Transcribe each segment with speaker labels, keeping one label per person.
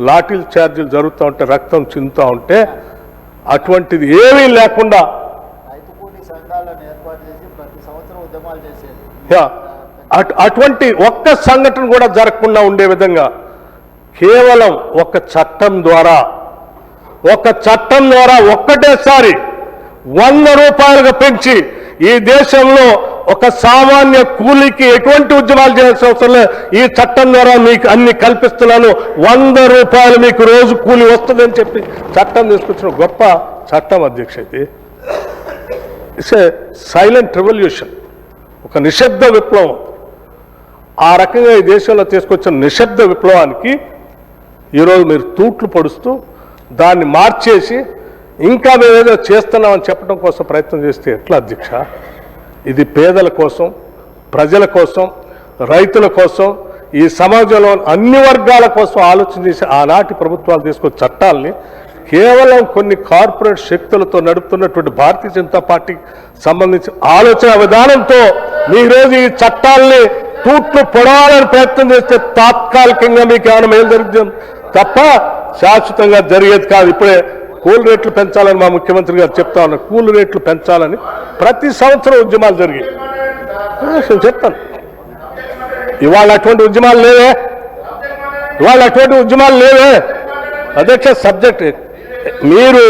Speaker 1: లాఠీల ఛార్జీలు జరుగుతూ ఉంటే రక్తం చిందుతూ ఉంటే అటువంటిది ఏమీ లేకుండా అటువంటి ఒక్క సంఘటన కూడా జరగకుండా ఉండే విధంగా కేవలం ఒక చట్టం ద్వారా ఒక్కటేసారి 100 రూపాయలుగా పెంచి ఈ దేశంలో ఒక సామాన్య కూలీకి ఎటువంటి ఉద్యమాలు చేయాల్సిన అవసరం లేదు. ఈ చట్టం ద్వారా మీకు అన్ని కల్పిస్తున్నాను, 100 రూపాయలు మీకు రోజు కూలి వస్తుందని చెప్పి చట్టం తీసుకొచ్చిన గొప్ప చట్టం అధ్యక్ష. ఇది ఇట్స్ ఏ సైలెంట్ రెవల్యూషన్, ఒక నిశ్శబ్ద విప్లవం. ఆ రకంగా ఈ దేశంలో తీసుకొచ్చిన నిశ్శబ్ద విప్లవానికి ఈరోజు మీరు తూట్లు పొడుస్తూ దాన్ని మార్చేసి ఇంకా మేము ఏదో చేస్తున్నామని చెప్పడం కోసం ప్రయత్నం చేస్తే ఎట్లా అధ్యక్ష? ఇది పేదల కోసం, ప్రజల కోసం, రైతుల కోసం, ఈ సమాజంలో అన్ని వర్గాల కోసం ఆలోచన చేసి ఆనాటి ప్రభుత్వాలు తీసుకొచ్చే చట్టాలని కేవలం కొన్ని కార్పొరేట్ శక్తులతో నడుపుతున్నటువంటి భారతీయ జనతా పార్టీకి సంబంధించిన ఆలోచన విధానంతో ఈరోజు ఈ చట్టాలని తూట్లు పొడవాలని ప్రయత్నం చేస్తే తాత్కాలికంగా మీకు ఏమైనా మేలు జరుగుతుంది తప్ప శాశ్వతంగా జరిగేది కాదు. ఇప్పుడే కూల్ రేట్లు పెంచాలని మా ముఖ్యమంత్రి గారు చెప్తా ఉన్నారు. కూల్ రేట్లు పెంచాలని ప్రతి సంవత్సరం ఉద్యమాలు జరిగాయి. నేను చెప్తాను, ఇవాళ అటువంటి ఉద్యమాలు లేవే అధ్యక్ష. సబ్జెక్ట్ మీరు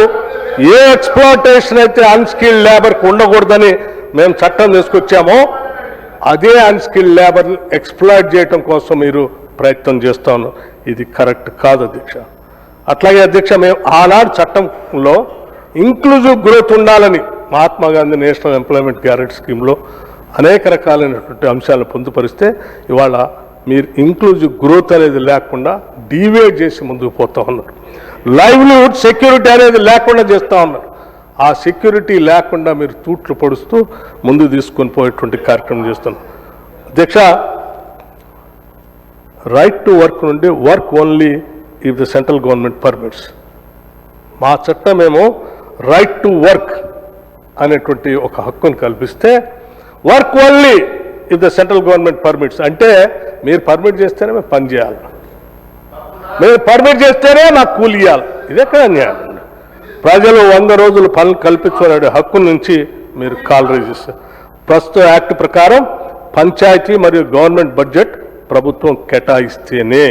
Speaker 1: ఏ ఎక్స్ప్లాయిటేషన్ అయితే అన్స్కిల్డ్ లేబర్కి ఉండకూడదని మేము చట్టం తీసుకొచ్చామో అదే అన్స్కిల్డ్ లేబర్ ఎక్స్ప్లాయిట్ చేయడం కోసం మీరు ప్రయత్నం చేస్తా ఉన్నాం. ఇది కరెక్ట్ కాదు అధ్యక్ష. అట్లాగే అధ్యక్ష, మేము ఆనాడు చట్టంలో ఇంక్లూజివ్ గ్రోత్ ఉండాలని Mahatma Gandhi national employment guarantee స్కీమ్లో అనేక రకాలైనటువంటి అంశాలను పొందుపరిస్తే ఇవాళ మీరు ఇంక్లూజివ్ గ్రోత్ అనేది లేకుండా డీవియేట్ చేసి ముందుకు పోతా ఉన్నారు. లైవ్లీహుడ్ సెక్యూరిటీ అనేది లేకుండా చేస్తూ ఉన్నారు. ఆ సెక్యూరిటీ లేకుండా మీరు తూట్లు పొడుస్తూ ముందుకు తీసుకొని పోయేటువంటి కార్యక్రమం చేస్తున్నారు అధ్యక్ష. రైట్ టు వర్క్ నుండి work only if the central government permits. మా చట్టం ఏమో రైట్ టు వర్క్ అనేటువంటి ఒక హక్కును కల్పిస్తే work only if the central government permits అంటే మీరు పర్మిట్ చేస్తేనే మేము పని చేయాలి, మీరు పర్మిట్ చేస్తేనే నాకు కూలి ఇవ్వాలి. ఇదెక్కడ న్యాయం? ప్రజలు 100 రోజులు పనులు కల్పించుకునే హక్కు నుంచి మీరు కాల్ రైజ్ చేస్తారు. ప్రస్తుత యాక్ట్ ప్రకారం పంచాయతీ మరియు గవర్నమెంట్ బడ్జెట్ ప్రభుత్వం కేటాయిస్తేనే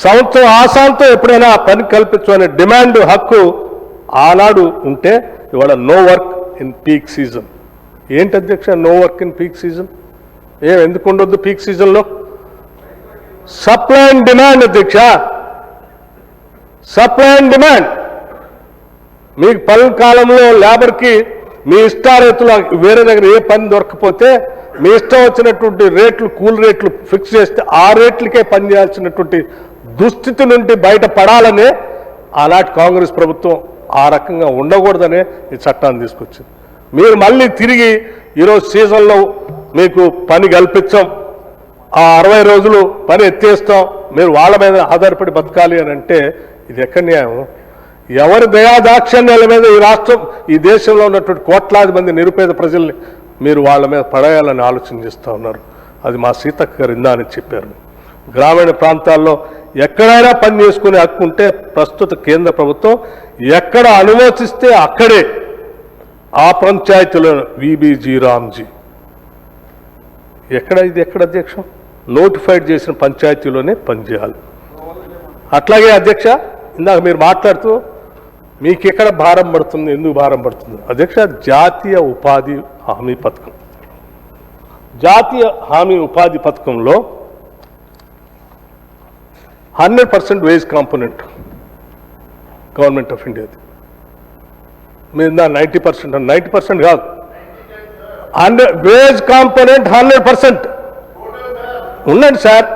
Speaker 1: సంవత్సరం ఆశాంతం ఎప్పుడైనా పని కల్పించుకునే డిమాండ్ హక్కు ఆనాడు ఉంటే ఇవాళ no work in peak season. ఏంటి అధ్యక్ష no work in peak season? ఎందుకు ఉండొద్దు పీక్ సీజన్లో? సప్లై అండ్ డిమాండ్ అధ్యక్ష, సప్లై అండ్ డిమాండ్. మీకు పనుల కాలంలో లేబర్కి మీ ఇష్టారీతులు వేరే దగ్గర ఏ పని దొరకపోతే మీ ఇష్టం వచ్చినటువంటి రేట్లు కూల్ రేట్లు ఫిక్స్ చేస్తే ఆ రేట్లకే పని చేయాల్సినటువంటి దుస్థితి నుండి బయటపడాలనే ఆనాటి కాంగ్రెస్ ప్రభుత్వం ఆ రకంగా ఉండకూడదనే ఈ చట్టాన్ని తీసుకొచ్చింది. మీరు మళ్ళీ తిరిగి ఈరోజు సీజన్లో మీకు పని కల్పించాం, ఆ 60 రోజులు పని ఎత్తేస్తాం, మీరు వాళ్ళ మీద ఆధారపడి బతకాలి అని అంటే ఇది ఎక్కడ న్యాయం? ఎవరి దయాదాక్షిణ్యాల మీద ఈ రాష్ట్రం ఈ దేశంలో ఉన్నటువంటి కోట్లాది మంది నిరుపేద ప్రజల్ని మీరు వాళ్ళ మీద పడేయాలని ఆలోచన చేస్తూ ఉన్నారు. అది మా సీతక్క గారు ఇందా అని చెప్పారు. గ్రామీణ ప్రాంతాల్లో ఎక్కడైనా పని చేసుకునే హక్కు ఉంటే ప్రస్తుత కేంద్ర ప్రభుత్వం ఎక్కడ అనుమతిస్తే అక్కడే ఆ పంచాయతీలో విబిజీ రామ్జీ ఎక్కడ అధ్యక్ష నోటిఫైడ్ చేసిన పంచాయతీలోనే పనిచేయాలి. అట్లాగే అధ్యక్ష ఇందాక మీరు మాట్లాడుతూ మీకు ఎక్కడ భారం పడుతుంది, ఎందుకు భారం పడుతుంది అధ్యక్ష? జాతీయ ఉపాధి హామీ పథకం. జాతీయ హామీ ఉపాధి పథకంలో 100% వేజ్ కాంపోనెంట్ గవర్నమెంట్ ఆఫ్ ఇండియాది. మీరు 90% కాదు, వేజ్ కాంపోనెంట్ 100%. ఉండండి సార్,